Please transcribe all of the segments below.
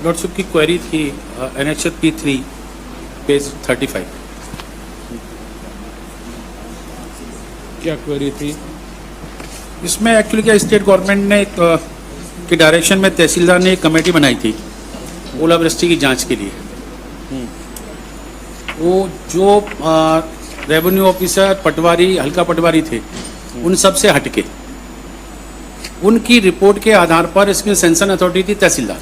Lordship की query थी NHS P3 page 35। क्या क्वेरी थी? इसमें एक्चुअली क्या स्टेट गवर्नमेंट ने के डायरेक्शन में तहसीलदार ने एक कमेटी बनाई थी ओलावृष्टि की जांच के लिए। वो जो रेवेन्यू ऑफिसर पटवारी हल्का पटवारी थे उन सब से हटके उनकी रिपोर्ट के आधार पर इसकी सेंसन अथॉरिटी थी तहसीलदार।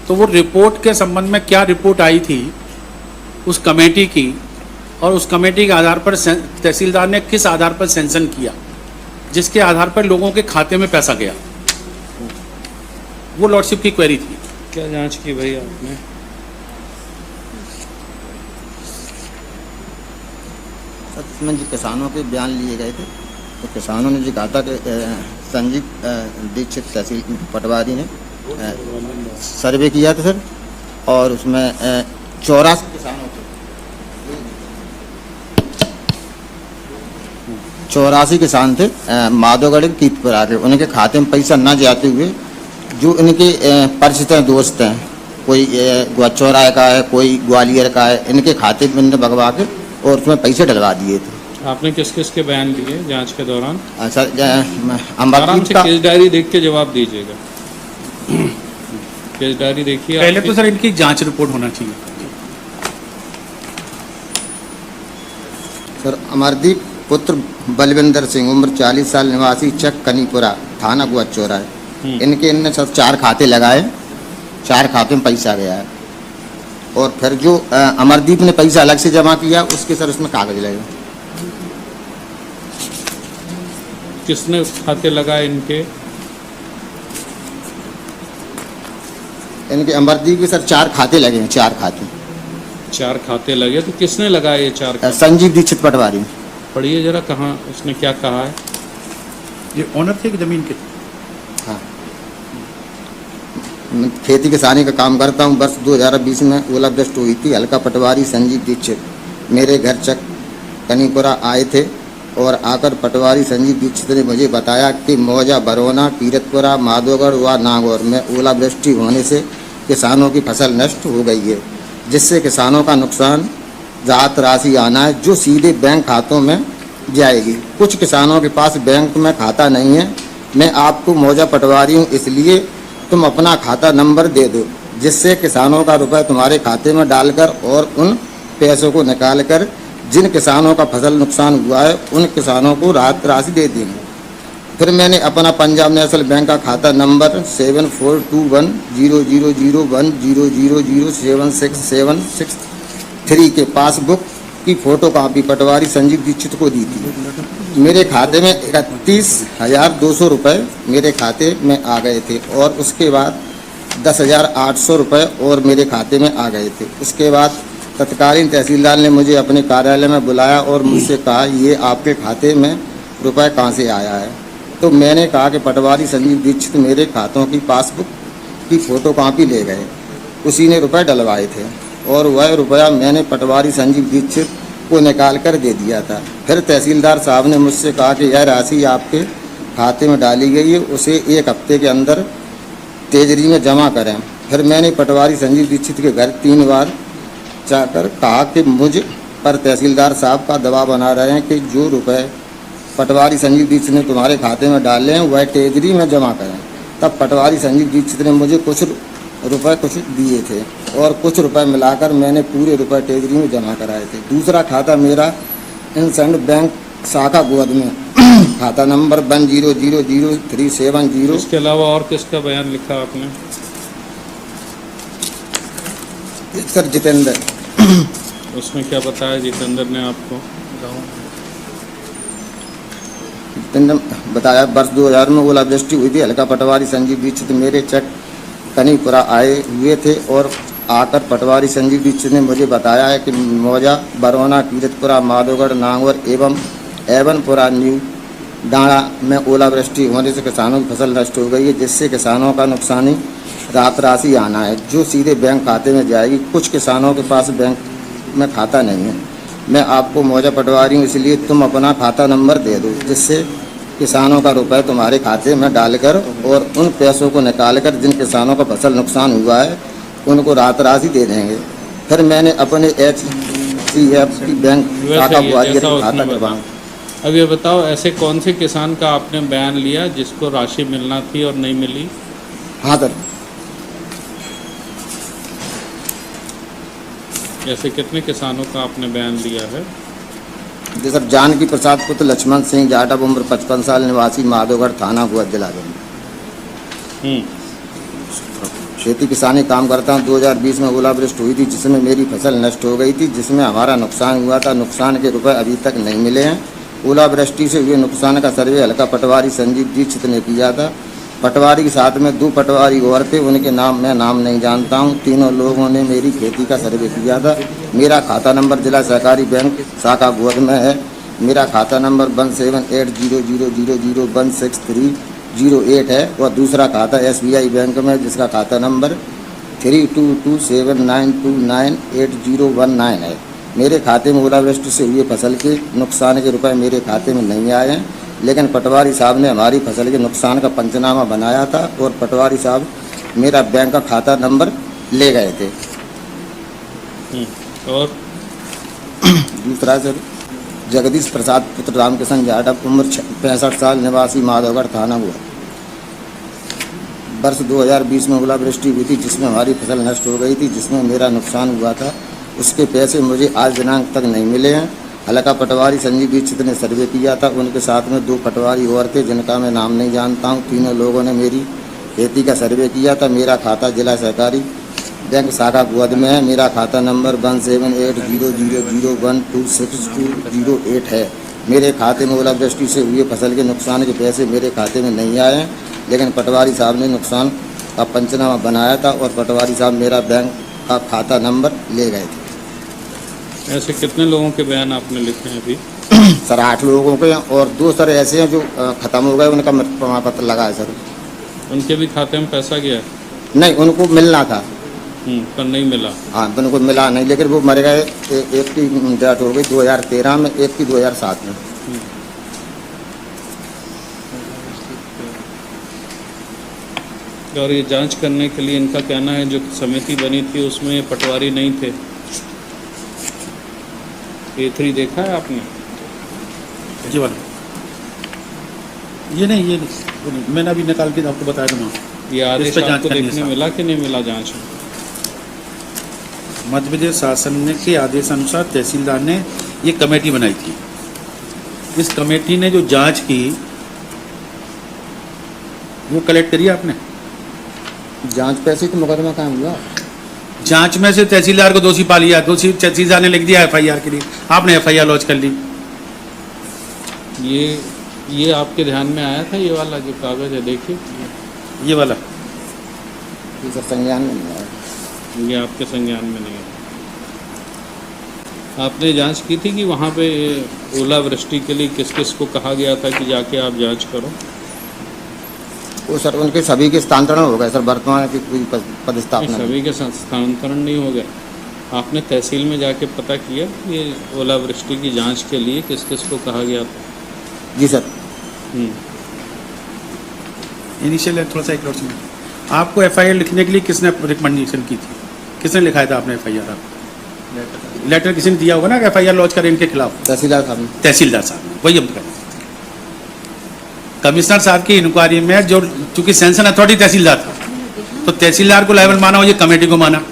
तो वो रिपोर्ट के संबंध में क्या रिपोर्ट आई थी उस कमेटी की और उस कमेटी के आधार पर तहसीलदार ने किस आधार पर सेंसन किया जिसके आधार पर लोगों के खाते में पैसा गया, वो लॉर्डशिप की क्वेरी थी। क्या जांच की भाई आपने? सर इसमें जो किसानों के बयान लिए गए थे तो किसानों ने जो कहा था कि संजीव दीक्षित तहसील पटवारी ने सर्वे किया था सर, और उसमें 84 किसानों थे, 84 किसान थे माधोगढ़ के कीतपुरा के। उनके खाते में पैसा न जाते हुए जो इनके परिचित दोस्त हैं, कोई चौराहे का है, कोई ग्वालियर का है, इनके खाते में इन्होंने भगवा के और उसमें पैसे डलवा दिए थे। आपने किस किस के बयान लिए जांच के दौरान? सर आराम से केस डायरी देख के जवाब दीजिएगा। केस डायरी देखिए। पहले तो सर इनकी जांच रिपोर्ट होना चाहिए। सर अमरदीप पुत्र बलविंदर सिंह, उम्र 40 साल, निवासी चक कनीपुरा, थाना गुआ चौराहे। इनने सब 4 खाते लगाए, 4 खाते में पैसा गया है। और फिर जो अमरदीप ने पैसा अलग से जमा किया उसके सर उसमें कागज लगे। किसने खाते लगाए इनके? इनके अमरदीप के सर 4 खाते लगे हैं, 4 खाते। 4 खाते लगे तो किसने लगाए ये 4 खाते? संजीव दीक्षित पटवारी। पढ़िए जरा, कहाँ उसने क्या कहा है? ये ओनर थे कि जमीन के? हाँ, मैं खेती किसानी का काम करता हूँ। वर्ष 2020 में ओलावृष्टि हुई थी। हल्का पटवारी संजीव दीक्षित मेरे घर चक कनीपुरा आए थे और आकर पटवारी संजीव दीक्षित ने मुझे बताया कि मौजा, बरौना, कीरतपुरा, माधोगढ़ व नागौर में ओलावृष्टि होने से किसानों की फसल नष्ट हो गई है, जिससे किसानों का नुकसान राहत राशि आना है जो सीधे बैंक खातों में जाएगी। कुछ किसानों के पास बैंक में खाता नहीं है। मैं आपको मौजा पटवारी हूँ, इसलिए तुम अपना खाता नंबर दे दो, जिससे किसानों का रुपये तुम्हारे खाते में डालकर और उन पैसों को निकालकर जिन किसानों का फसल नुकसान हुआ है उन किसानों को राहत राशि दे देंगे। फिर मैंने अपना पंजाब नेशनल बैंक का खाता नंबर 742100007673 के पासबुक की फोटो कापी पटवारी संजीव दीक्षित को दी थी। मेरे खाते में 31,200 रुपये मेरे खाते में आ गए थे और उसके बाद 10,800 रुपये और मेरे खाते में आ गए थे। उसके बाद तत्कालीन तहसीलदार ने मुझे अपने कार्यालय में बुलाया और मुझसे कहा, ये आपके खाते में रुपए कहाँ से आया है? तो मैंने कहा कि पटवारी संजीव दीक्षित मेरे खातों की पासबुक की फ़ोटो कॉपी ले गए, उसी ने रुपए डलवाए थे और वह रुपया मैंने पटवारी संजीव दीक्षित को निकाल कर दे दिया था। फिर तहसीलदार साहब ने मुझसे कहा कि यह राशि आपके खाते में डाली गई है, उसे 1 हफ्ते के अंदर तेजरी में जमा करें। फिर मैंने पटवारी संजीव दीक्षित के घर 3 बार जाकर कहा कि मुझ पर तहसीलदार साहब का दबाव बना रहे हैं कि जो रुपए पटवारी संजीव दीक्षित ने तुम्हारे खाते में डाले हैं वह तेजरी में जमा करें। तब पटवारी संजीव दीक्षित ने मुझे कुछ रुपए दिए थे और कुछ रुपए मिलाकर मैंने पूरे रुपए तेजरी में जमा कराए थे। दूसरा खाता मेरा इंसेंड बैंक शाखा गोद में खाता नंबर 10000370। इसके अलावा और किसका बयान लिखा आपने? सर जितेंद्र। उसमें क्या बताया जितेंद्र ने आपको? जितेंद्र बताया वर्ष 2000 में ओलावृष्टि हुई थी। हल्का पटवारी संजीव दीक्षित मेरे चक कनीपुरा आए हुए थे और आकर पटवारी संजीव दीक्षित ने मुझे बताया है कि मौजा, बरौना, कीरतपुरा, माधोगढ़, नागौर एवं एवनपुरा न्यू डाँड़ा में ओलावृष्टि होने से किसानों की फसल नष्ट हो गई है, जिससे किसानों का नुकसानी राहत राशि आना है जो सीधे बैंक खाते में जाएगी। कुछ किसानों के पास बैंक में खाता नहीं है। मैं आपको मौजा पटवारी हूँ, इसलिए तुम अपना खाता नंबर दे दो, जिससे किसानों का रुपए तुम्हारे खाते में डालकर और उन पैसों को निकालकर जिन किसानों का फसल नुकसान हुआ है उनको रात राशि दे देंगे। फिर मैंने अपने HCFC बैंक शाखा ग्वालियर जैसा में उसने खाता बताया। करवाऊँ। अब ये बताओ, ऐसे कौन से किसान का आपने बयान लिया जिसको राशि मिलना थी और नहीं मिली? हाँ सर, ऐसे कितने किसानों का आपने बयान लिया है? जी सर, जानकी प्रसाद पुत्र लक्ष्मण सिंह जाटव, उम्र 55 साल, निवासी माधोगढ़, थाना गोवा, जिला जमुई। हम्म, खेती किसानी काम करता हूँ। 2020 में ओलावृष्टि हुई थी जिसमें मेरी फसल नष्ट हो गई थी, जिसमें हमारा नुकसान हुआ था। नुकसान के रुपए अभी तक नहीं मिले हैं। ओलावृष्टि से हुए नुकसान का सर्वे हल्का पटवारी संजीव दीक्षित ने किया था। पटवारी के साथ में 2 पटवारी और थे, उनके मैं नाम नहीं जानता हूँ। तीनों लोगों ने मेरी खेती का सर्वे किया था। मेरा खाता नंबर जिला सहकारी बैंक शाखा गोद में है। मेरा खाता नंबर 178000016308 है और दूसरा खाता SBI बैंक में जिसका खाता नंबर 322792988019 है। मेरे खाते में ओलावृष्टि से हुए फसल के नुकसान के रुपए मेरे खाते में नहीं आए हैं, लेकिन पटवारी साहब ने हमारी फसल के नुकसान का पंचनामा बनाया था और पटवारी साहब मेरा बैंक का खाता नंबर ले गए थे। और दूसरा सर, जगदीश प्रसाद पुत्र रामकिशन जाटव, उम्र 65 साल, निवासी माधोगढ़, थाना हुआ। वर्ष 2020 में ओलावृष्टि हुई थी जिसमें हमारी फसल नष्ट हो गई थी, जिसमें मेरा नुकसान हुआ था। उसके पैसे मुझे आज दिनांक तक नहीं मिले हैं। हल्का पटवारी संजीव दीक्षित ने सर्वे किया था। उनके साथ में 2 पटवारी और थे जिनका मैं नाम नहीं जानता हूँ। तीनों लोगों ने मेरी खेती का सर्वे किया था। मेरा खाता जिला सहकारी बैंक शाखा गोद में है। मेरा खाता नंबर 178000126208 है। मेरे खाते में ओलावृष्टि से हुए फसल के नुकसान के पैसे मेरे खाते में नहीं आए हैं, लेकिन पटवारी साहब ने नुकसान का पंचनामा बनाया था और पटवारी साहब मेरा बैंक का खाता नंबर ले गए थे। ऐसे कितने लोगों के बयान आपने लिखे हैं अभी? सर 8 लोगों के, और 2 सर ऐसे हैं जो ख़त्म हो गए, उनका मृत्यु प्रमाण पत्र लगा है सर। उनके भी खाते में पैसा गया? नहीं, उनको मिलना था। पर नहीं मिला। हाँ, उनको मिला नहीं, लेकिन वो मर गए। एक की डेथ हो गई 2013 में, एक की 2007 में। और ये जांच करने के लिए इनका कहना है जो समिति बनी थी उसमें पटवारी नहीं थे। A3 देखा है आपने? ये वाला, ये नहीं, वो नहीं। मैंने अभी निकाल के आपको बताया था। ये आदेश इस पे जांच आपको करनी है देखने साहब। मिला कि नहीं मिला जांच में? मध्य प्रदेश शासन के आदेशानुसार तहसीलदार ने ये कमेटी बनाई थी। इस कमेटी ने जो जांच की वो कलेक्ट करी आपने? जांच पैसे तो मुकदमा काम हुआ। जांच में से तहसीलदार को दोषी पा लिया, दोषी तहसीलदार ने लिख दिया FIR के लिए, आपने FIR लॉन्च कर ली। ये आपके ध्यान में आया था? ये वाला जो कागज है देखिए, ये वाला ये सर संज्ञान में नहीं आया। ये आपके संज्ञान में नहीं है। आपने जांच की थी कि वहाँ पे ओलावृष्टि के लिए किस किस को कहा गया था कि जाके आप जांच करो? वो सर उनके सभी के स्थानांतरण हो गए सर, वर्तमान की कोई पदस्थापना नहीं। सभी के स्थानांतरण नहीं हो गया। आपने तहसील में जाके पता किया कि ये ओलावृष्टि की जांच के लिए किस किस को कहा गया था? जी सर। इनिशियल थोड़ा सा एक और सुनिए। आपको FIR लिखने के लिए किसने रिकमेंडेशन की थी? किसने लिखाया था आपने FIR? आप लेटर किसी ने दिया होगा ना कि FIR लॉन्च करें इनके खिलाफ? तहसीलदार साहब ने। तहसीलदार साहब ने, वही हम करें। कमिश्नर साहब की इंक्वायरी में जो चूंकि सैंक्शन अथॉरिटी तहसीलदार था, तो तहसीलदार को लायबल माना और ये कमेटी को माना।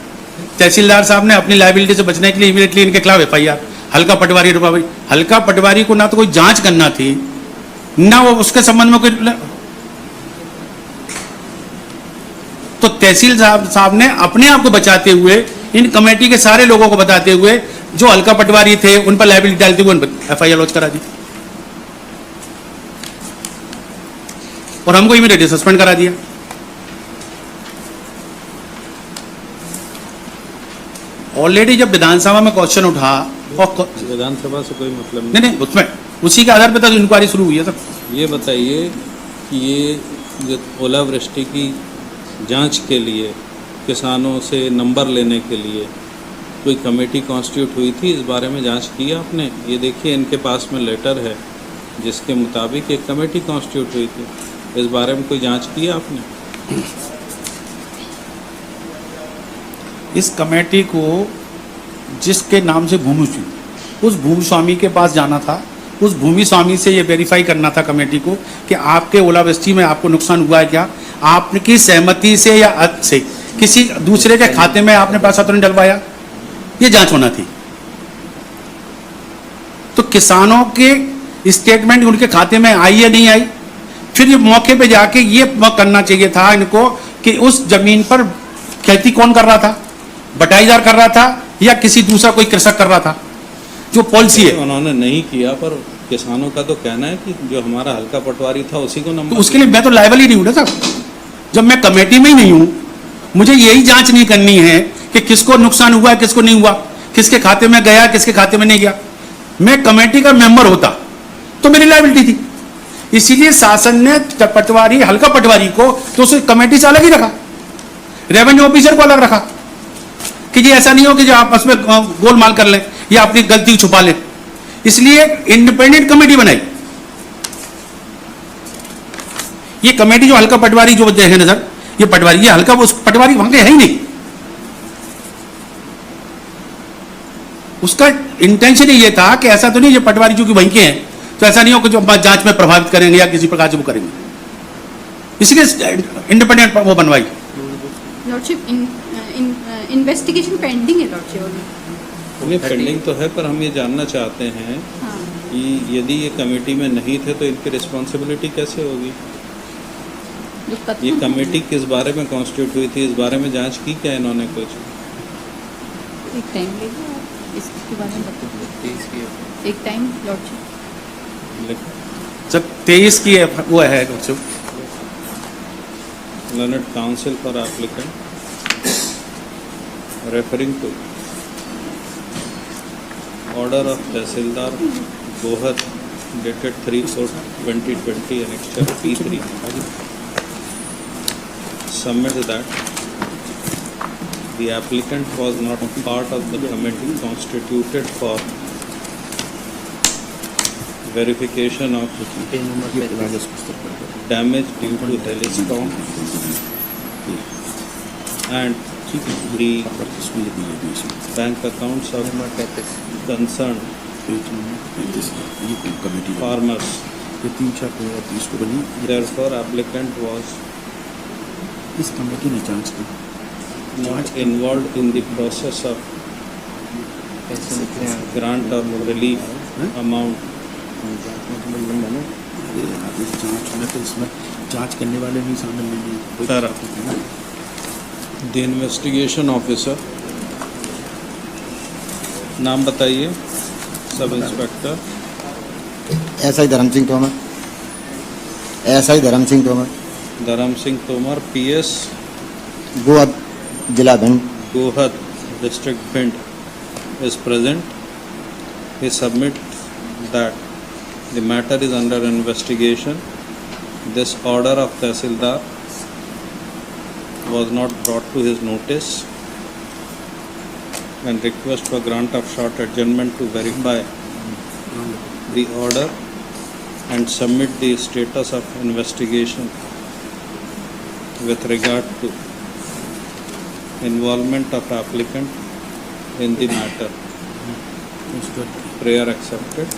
तहसीलदार साहब ने अपनी लायबिलिटी से बचने के लिए इमीडिएटली इनके खिलाफ FIR। हल्का पटवारी रुपा, हल्का पटवारी को ना तो कोई जांच करना थी, ना वो उसके संबंध में कोई, तो तहसील साहब ने अपने आप को बचाते हुए इन कमेटी के सारे लोगों को बताते हुए जो हल्का पटवारी थे उन पर लायबिलिटी डालते हुए उन पर FIR लॉन्च करा दी और हमको इमीडिएटली सस्पेंड करा दिया। ऑलरेडी जब विधानसभा में क्वेश्चन उठा और विधानसभा से कोई मतलब नहीं, उसमें उसी के आधार पर तो इंक्वायरी शुरू हुई है सर। ये बताइए कि ये जो ओलावृष्टि की जांच के लिए किसानों से नंबर लेने के लिए कोई कमेटी कॉन्स्टिट्यूट हुई थी? इस बारे में जांच की आपने? ये देखिए इनके पास में लेटर है जिसके मुताबिक एक कमेटी कॉन्स्टिट्यूट हुई थी। इस बारे में कोई जांच की है आपने? इस कमेटी को जिसके नाम से भूमि थी, उस भूमि स्वामी के पास जाना था। उस भूमि स्वामी से ये वेरीफाई करना था कमेटी को कि आपके ओलावृष्टि में आपको नुकसान हुआ है क्या, आपकी सहमति से या अत से किसी दूसरे के खाते में आपने पैसा तो नहीं डलवाया, ये जांच होना थी। तो किसानों के स्टेटमेंट उनके खाते में आई या नहीं आई, फिर ये मौके पे जाके ये करना चाहिए था इनको कि उस जमीन पर खेती कौन कर रहा था, बटाईदार कर रहा था या किसी दूसरा कोई कृषक कर रहा था। जो पॉलिसी है उन्होंने नहीं किया, पर किसानों का तो कहना है कि जो हमारा हल्का पटवारी था उसी को नंबर। तो उसके लिए मैं तो लायबल ही नहीं हूँ ना साहब। जब मैं कमेटी में ही नहीं हूँ, मुझे यही जांच नहीं करनी है कि किसको नुकसान हुआ है किसको नहीं हुआ, किसके खाते में गया किसके खाते में नहीं गया। मैं कमेटी का मेंबर होता तो मेरी लायबिलिटी थी। इसीलिए शासन ने पटवारी, हल्का पटवारी को तो उसे कमेटी से अलग ही रखा, रेवेन्यू ऑफिसर को अलग रखा कि जी ऐसा नहीं हो कि जो आपस में गोलमाल कर लें या अपनी गलती छुपा लें। इसलिए इंडिपेंडेंट कमेटी बनाई। ये कमेटी जो हल्का पटवारी जो देखे नजर, ये पटवारी, ये हल्का उस पटवारी वहां के है ही नहीं। उसका इंटेंशन ये था कि ऐसा तो नहीं ये पटवारी जो कि वहीं के हैं तो ऐसा नहीं हो कि जो जांच में प्रभावित करेंगे या किसी प्रकार से वो करेंगे, इसलिए इंडिपेंडेंट वो बनवाई। लॉर्डशिप इन्वेस्टिगेशन पेंडिंग है लॉर्डशिप। ये पेंडिंग तो है, पर हम ये जानना चाहते हैं हाँ। कि यदि ये कमेटी में नहीं थे तो इनकी रिस्पॉन्सिबिलिटी कैसे होगी? ये कमेटी किस बारे में कॉन्स्टिट्यूट हुई थी, इस बारे में जांच की क्या इन्होंने कुछ? एक टाइम लेगा इसके बारे में बताइए। एक टाइम लॉर्डशिप जब 23 की वो है Learned counsel for applicant referring to order of Tehsildar Gohat dated 3/4/2020 annexure P3 submits that the applicant was not part of the committee constituted for verification of damage due to hailstorm and the bank accounts of concerned farmers. Therefore, applicant was इस committee ने जांच की, not involved in the process of grant of relief amount. जांच में तो इसमें जांच करने वाले भी शामिल नहीं है। Sir, the investigation officer, नाम बताइए। सब इंस्पेक्टर एसआई धर्म सिंह तोमर, एसआई धर्म सिंह तोमर, धर्म सिंह तोमर, पीएस गोहद जिला Bhind. Gohat district Bhind is present. He submits that the matter is under investigation. This order of Tehsildar was not brought to his notice and request for grant of short adjournment to verify the order and submit the status of investigation with regard to involvement of applicant in the matter. Prayer accepted.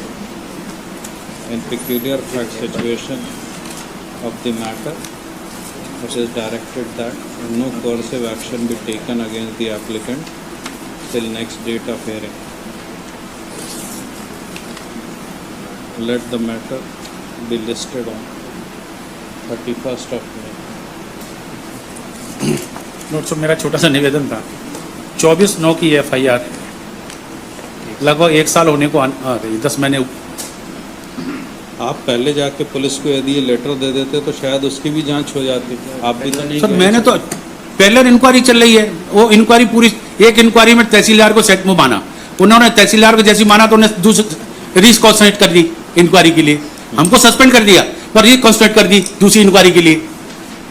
In peculiar fact situation of the matter, it is directed that no coercive action be taken against the applicant till next date of hearing. Let the matter be listed on 31st of May. Note so मेरा छोटा सा निवेदन था, 24/9 की FIR लगभग 1 साल होने को आ गई, 10 महीने। आप पहले जाके पुलिस को यदि ये लेटर दे देते तो शायद उसकी भी जांच हो जाती। आप भी तो नहीं सर गए। मैंने तो पहले इंक्वायरी चल रही है, वो इंक्वायरी पूरी, एक इंक्वायरी में तहसीलदार को सेट में माना, उन्होंने तहसीलदार को जैसी माना तो उन्हें दूसरी रिकॉन्स्टिट्यूट कर दी इंक्वायरी के लिए, हमको सस्पेंड कर दिया पर रिकॉन्स्टिट्यूट कर दी दूसरी इंक्वायरी के लिए।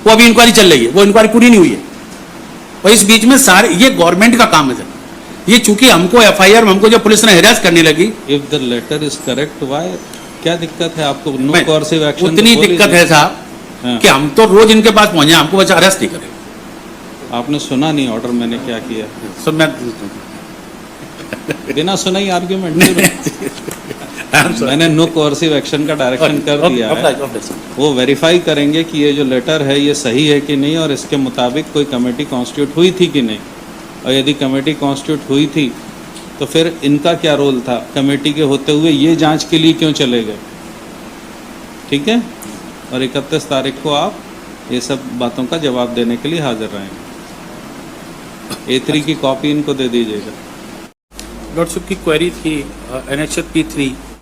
वो अभी इंक्वायरी चल रही है, वो इंक्वायरी पूरी नहीं हुई है। और इस बीच में सारे ये गवर्नमेंट का काम है सर, ये चूंकि हमको FIR में हमको जब पुलिस ने हिरासत करने लगी। If the letter is correct, why क्या दिक्कत है आपको? नो मैं- कोर्सिव एक्शन उतनी दिक्कत है साहब हाँ। कि हम तो रोज इनके पास पहुंचे, हमको बस अरेस्ट नहीं करे। आपने सुना नहीं ऑर्डर मैंने क्या किया? सो मैं बिना सुना ही आर्ग्यूमेंट मैंने नो कोर्सिव एक्शन का डायरेक्शन कर दिया है। वो वेरीफाई करेंगे कि ये जो लेटर है ये सही है कि नहीं और इसके मुताबिक कोई कमेटी कॉन्स्टिट्यूट हुई थी कि नहीं, और यदि कमेटी कॉन्स्टिट्यूट हुई थी तो फिर इनका क्या रोल था? कमेटी के होते हुए ये जांच के लिए क्यों चले गए? ठीक है, और 31 तारीख को आप ये सब बातों का जवाब देने के लिए हाजिर रहेंगे। A3 की कॉपी इनको दे दीजिएगा। लॉर्डशिप की क्वेरी थी NHS P3